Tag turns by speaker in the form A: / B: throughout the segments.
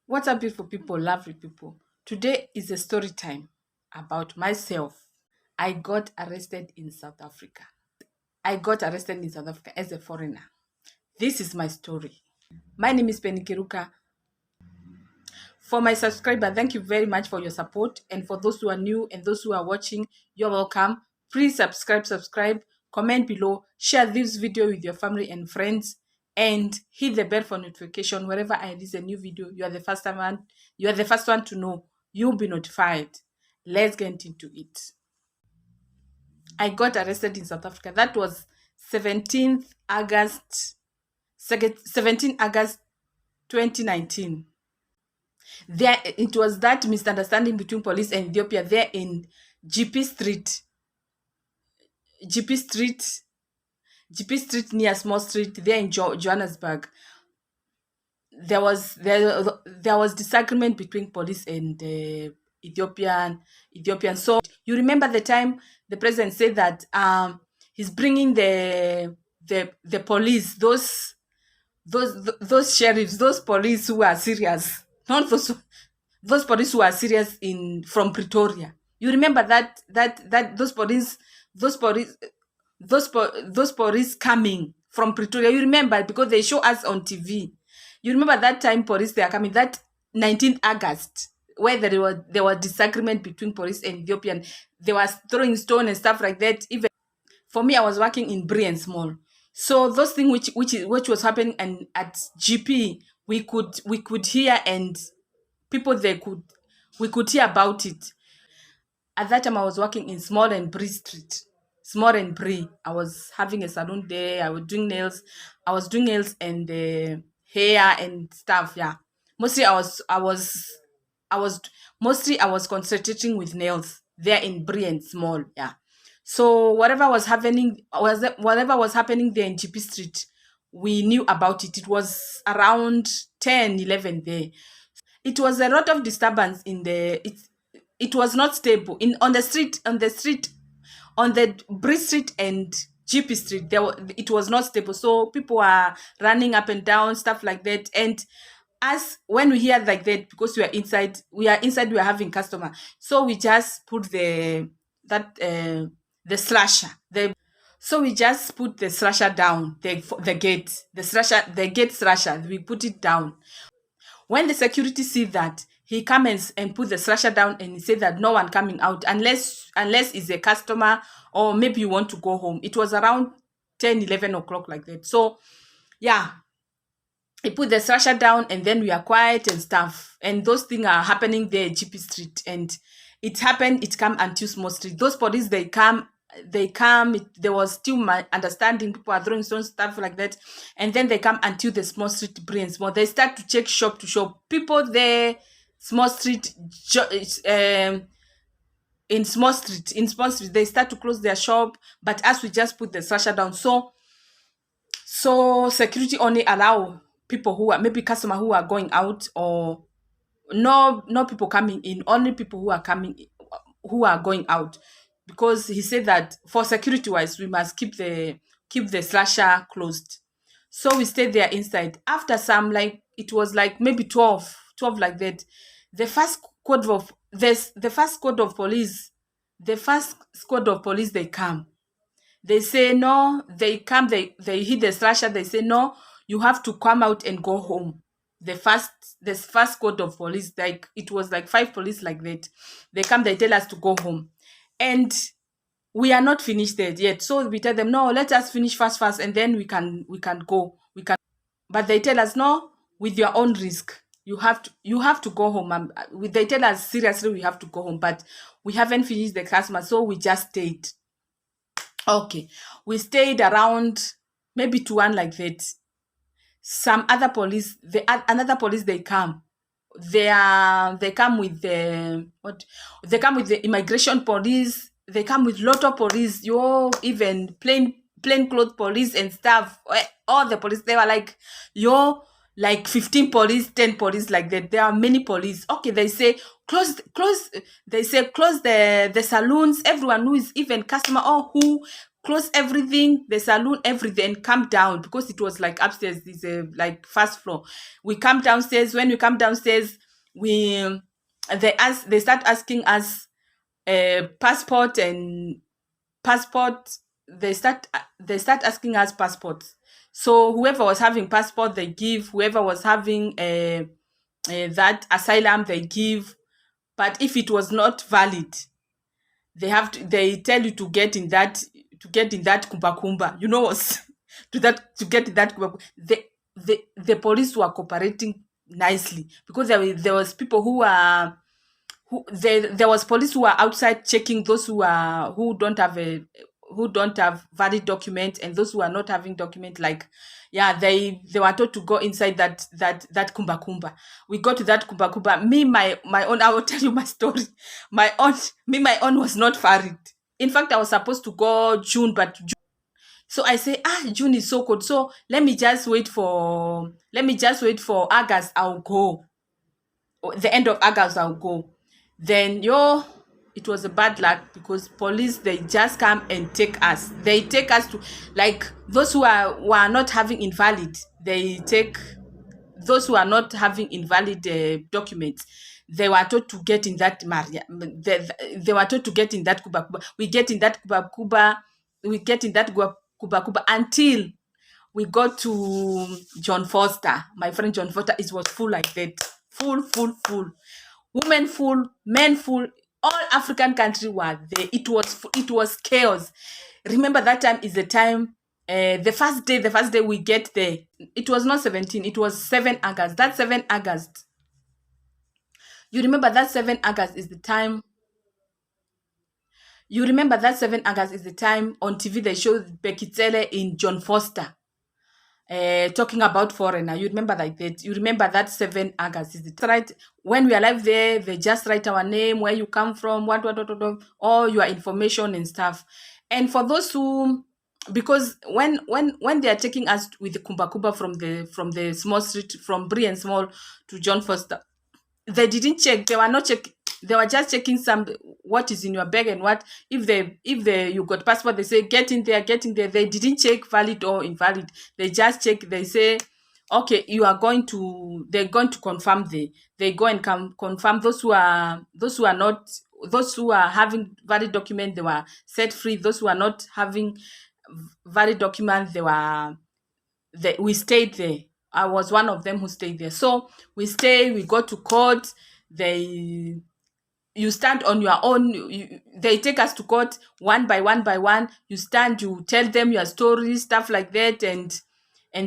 A: What's up, beautiful people, lovely people? Today is a story time about myself. I got arrested in South Africa. I got arrested in South Africa as a foreigner. This is my story. My name is Penny Kiruka. For my subscriber, thank you very much for your support. And for those who are new and those who are watching, you're welcome. Please subscribe, comment below, share this video with your family and friends, and hit the bell for notification. Wherever I release a new video, you are the first one. You are the first one to know. You'll be notified. Let's get into it. I got arrested in South Africa. That was 17th August, 17 August 2019. There, it was that misunderstanding between police and Ethiopia there in GP Street. GP Street, GP Street near Small Street there in Johannesburg. There was disagreement between police and Ethiopian. So you remember the time the president said that he's bringing the police, those sheriffs, those police who are serious, not those police who are serious from Pretoria. You remember that those police coming from Pretoria. You remember because they show us on TV. You remember that time police they are coming, that 19th August, where there was disagreement between police and Ethiopian. They were throwing stone and stuff like that. Even for me, I was working in Brie and Small. So those things which was happening and at GP, we could hear, and people we could hear about it. At that time, I was working in Small and Brie Street. Small and Brie. I was having a salon there. I was doing nails. And hair and stuff. Yeah. Mostly I was concentrating with nails there in Brie and Small. Yeah. So whatever was happening there in GP Street, we knew about it. It was around 10, 11 there. It was a lot of disturbance in it was not stable on the Bridge Street and GP Street. It was not stable, so people were running up and down, stuff like that. And as when we hear like that, because we are inside, we are having customer, so we just put the slasher. So we just put the slasher down, the gate slasher. We put it down. When the security see that, he comes and put the slasher down and he said that no one coming out unless it's a customer or maybe you want to go home. It was around 10, 11 o'clock like that. So, yeah, he put the slasher down and then we are quiet and stuff. And those things are happening there at GP Street. And it come until Small Street. Those police, they come, there was still my understanding, people are throwing stones, stuff like that, and then they come until the Small Street Brie Small. They start to check shop to shop. People there, Small Street, in Small Street, they start to close their shop, but as we just put the slasher down, so security only allow people who are maybe customer who are going out, or no people coming in, only people who are going out. Because he said that for security wise, we must keep the slasher closed. So we stayed there inside. After some, like, it was like maybe 12 like that. The first squad of police, they come. They say no, they come, they hit the slasher. They say no, you have to come out and go home. The first squad of police, like it was like 5 police like that. They come, they tell us to go home. And we are not finished there yet. So we tell them, no, let us finish fast, and then we can go. But they tell us, no, with your own risk. You have to go home. They tell us seriously we have to go home, but we haven't finished the customer, so we just stayed. Okay. We stayed around maybe to 1 like that. Some other police, another police, they come. They come with they come with the immigration police. They come with lot of police. Even plain clothes police and stuff. All the police, they were like 15 police, 10 police like that. There are many police. Okay, they say close. They say close the saloons. Everyone who is even customer or who close everything, the saloon, everything, and come down because it was like upstairs. This like first floor. We come downstairs. When we come downstairs, we they start asking us passport and passport. They start asking us passports. So whoever was having passport, they give. Whoever was having that asylum, they give. But if it was not valid, they tell you to get in that kumba kumba, to get in that kumba. The police were cooperating nicely because there was people there was police who were outside checking those who don't have valid document, and those who are not having document. Like, yeah, they were told to go inside that kumba kumba. We go to that kumba kumba. Me, my own, I will tell you my story. My own was not valid. In fact, I was supposed to go June, but so I say, June is so cold, so let me just wait for August. I'll go. The end of August, I'll go. Then, it was a bad luck because police, they just come and take us. They take us to, like, those who are not having invalid. They take those who are not having invalid documents. They were told to get in that Maria. They were told to get in that kuba kuba. We get in that kuba kuba. We get in that kuba kuba until we got to John Foster. My friend John Foster, it was full like that. Full, full, full. Women full, men full. All African countries were there. It was chaos. Remember that time is the time. The first day we get there. It was not 17. It was 7 August. That 7 August. You remember that 7 August is the time. You remember that 7 August is the time on TV they showed Bekitele in John Foster. Talking about foreigner. You remember like that. You remember that 7 August is the right when we arrive there. They just write our name, where you come from, what, all your information and stuff. And for those who, because when they are taking us with the kumba kumba from the small street, from Brie and Small to John Foster, they didn't check. They were not checking. They were just checking what is in your bag and what. If you got passport, they say get in there, get in there. They didn't check valid or invalid. They just check. They say, okay, they're going to confirm. They go and confirm those who are not, those who are having valid document, they were set free. Those who are not having valid document, we stayed there. I was one of them who stayed there. So we go to court. You stand on your own. They take us to court one by one by one. You stand, you tell them your story, stuff like that, and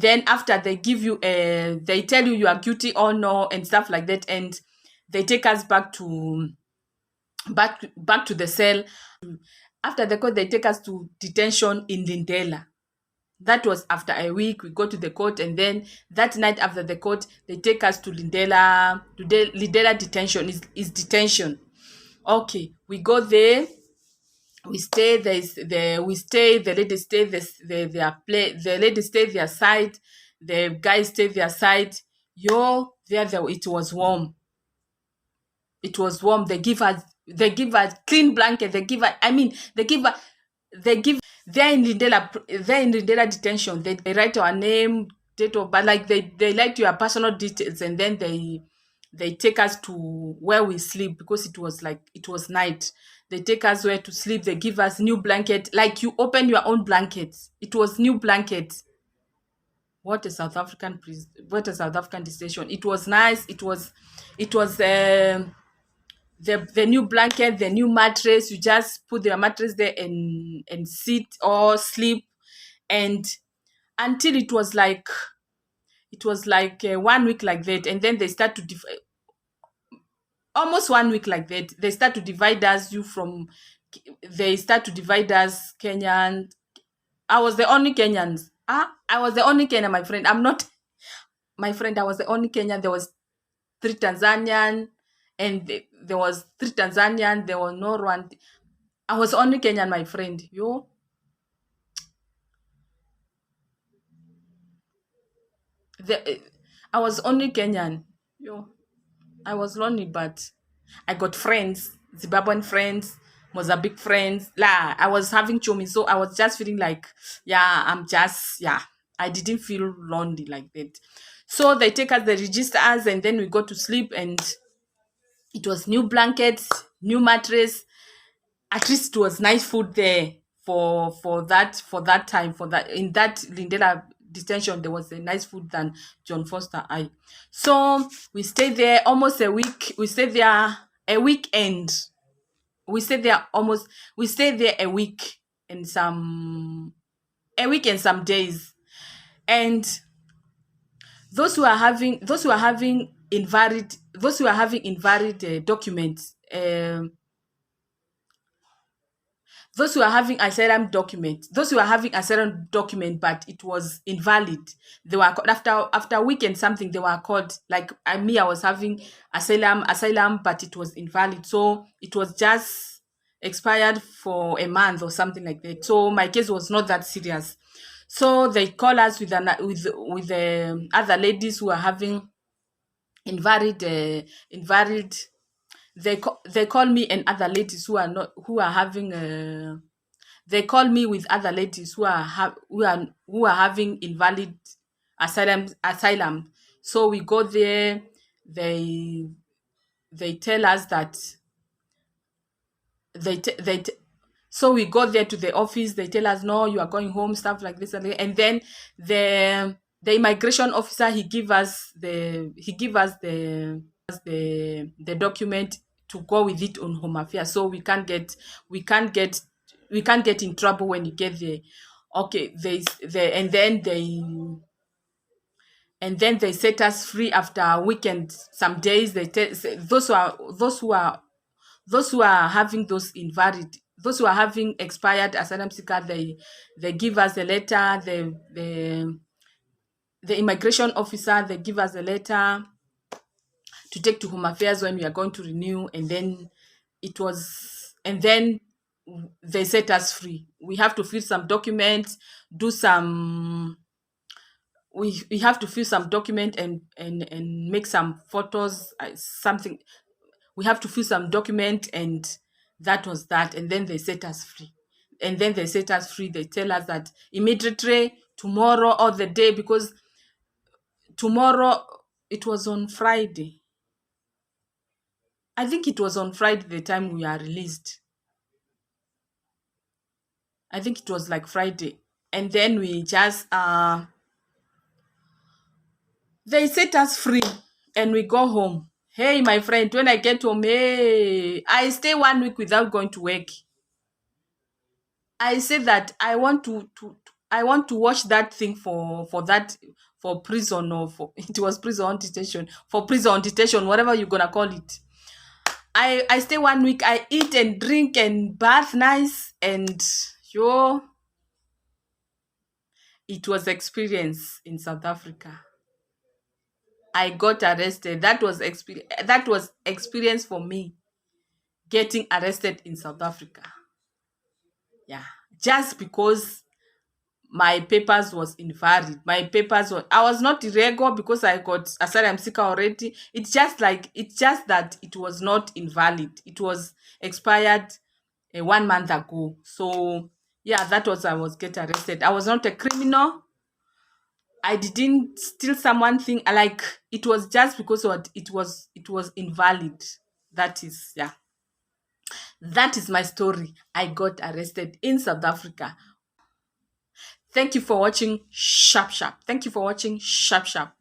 A: then after they give you they tell you are guilty or no and stuff like that, and they take us back to the cell. After the court, they take us to detention in Lindela. That was after a week. We go to the court, and then that night after the court, they take us to Lindela. Lindela detention is detention. Okay, we go there. We stay. We stay. The ladies stay. The ladies stay their side. The guys stay their side. It was warm. It was warm. They give us clean blanket. They give they're in Lindela detention. They write our name, date of birth, like they like your personal details, and then they take us to where we sleep because it was night. They take us where to sleep. They give us new blanket. Like you open your own blankets. It was new blanket. What a South African detention. It was nice. It was the new blanket, the new mattress. You just put the mattress there and sit or sleep, and until it was like 1 week like that, and then they start to almost 1 week like that. They start to divide us. They start to divide us. Kenyan. I was the only Kenyans. I was the only Kenyan, my friend. I'm not my friend. I was the only Kenyan. There was 3 Tanzanian, and there was 3 Tanzanian. There was no Rwanda. I was only Kenyan, my friend. I was only Kenyan. I was lonely, but I got friends, Zimbabwean friends. Mozambique friends. La, I was having chomi, so I was just feeling like, yeah, I didn't feel lonely like that. So they take us, they register us, and then we go to sleep, and it was new blankets, new mattress. At least it was nice food there for that time, for that in that Lindela detention. There was a nice food than John Foster I. So we stayed there almost a week. We stayed there a weekend. We stayed there almost. We stayed there a week and some days. And those who are having invalid documents, those who are having asylum document, but it was invalid. They were after a week and something. They were called, like I was having asylum, but it was invalid. So it was just expired for a month or something like that. So my case was not that serious. So they call us with other ladies who are having invalid. They call me and other ladies who are having they call me with other ladies who are having invalid asylum. So we go there. They tell us that they so we go there to the office. They tell us, no, you are going home, stuff like this. And then the immigration officer, he give us the document to go with it on home affairs. So we can't get in trouble when you get there. Okay, they and then they set us free after a weekend. Some days those who are having those who are having expired asylum seeker, they give us a letter. The immigration officer, they give us a letter to take to home affairs when we are going to renew. And then they set us free. We have to fill some documents, do some we have to fill some document, and make some photos, something. We have to fill some document, and that was that. And then they set us free. They tell us that immediately tomorrow or the day, because tomorrow, it was on Friday. I think it was on Friday the time we are released. I think it was like Friday. And then we just they set us free, and we go home. Hey, my friend, when I get home, hey, I stay 1 week without going to work. I say that I want to watch that thing for prison, or for it was prison detention, for prison detention, whatever you're gonna call it. I stay 1 week. I eat and drink and bath nice, and yo, it was experience in South Africa. I got arrested. That was experience for me, getting arrested in South Africa. Yeah, just because my papers was invalid. I was not irregular because I got asylum seeker already. It's just that it was not invalid. It was expired 1 month ago. So yeah, I was get arrested. I was not a criminal. I didn't steal someone thing. Like, it was just because it was invalid. That is, yeah. That is my story. I got arrested in South Africa. Thank you for watching Sharp Sharp. Thank you for watching Sharp Sharp.